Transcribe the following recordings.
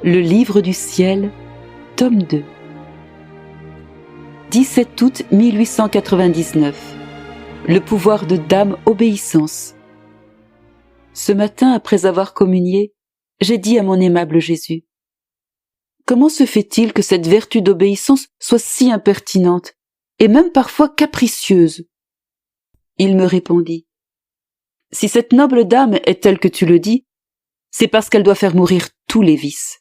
Le livre du ciel, tome 2. 17 août 1899. Le pouvoir de Dame Obéissance. Ce matin, après avoir communié, j'ai dit à mon aimable Jésus: comment se fait-il que cette vertu d'obéissance soit si impertinente, et même parfois capricieuse? Il me répondit: si cette noble dame est telle que tu le dis, c'est parce qu'elle doit faire mourir tous les vices.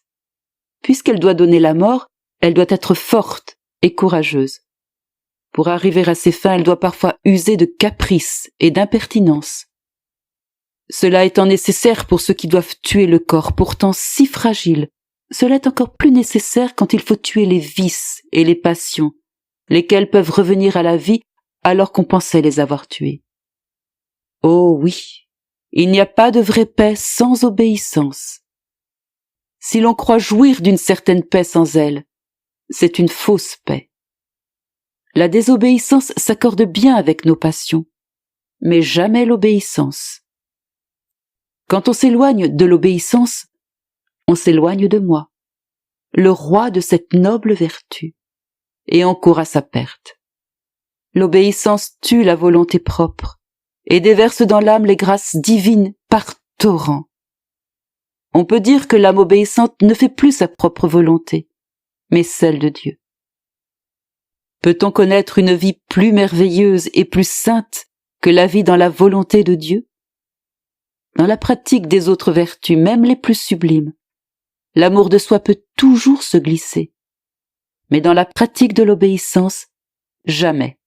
Puisqu'elle doit donner la mort, elle doit être forte et courageuse. Pour arriver à ses fins, elle doit parfois user de caprice et d'impertinence. Cela étant nécessaire pour ceux qui doivent tuer le corps, pourtant si fragile, cela est encore plus nécessaire quand il faut tuer les vices et les passions, lesquels peuvent revenir à la vie alors qu'on pensait les avoir tués. Oh oui, il n'y a pas de vraie paix sans obéissance. Si l'on croit jouir d'une certaine paix sans elle, c'est une fausse paix. La désobéissance s'accorde bien avec nos passions, mais jamais l'obéissance. Quand on s'éloigne de l'obéissance, on s'éloigne de moi, le roi de cette noble vertu, et on court à sa perte. L'obéissance tue la volonté propre et déverse dans l'âme les grâces divines par torrents. On peut dire que l'âme obéissante ne fait plus sa propre volonté, mais celle de Dieu. Peut-on connaître une vie plus merveilleuse et plus sainte que la vie dans la volonté de Dieu? Dans la pratique des autres vertus, même les plus sublimes, l'amour de soi peut toujours se glisser, mais dans la pratique de l'obéissance, jamais.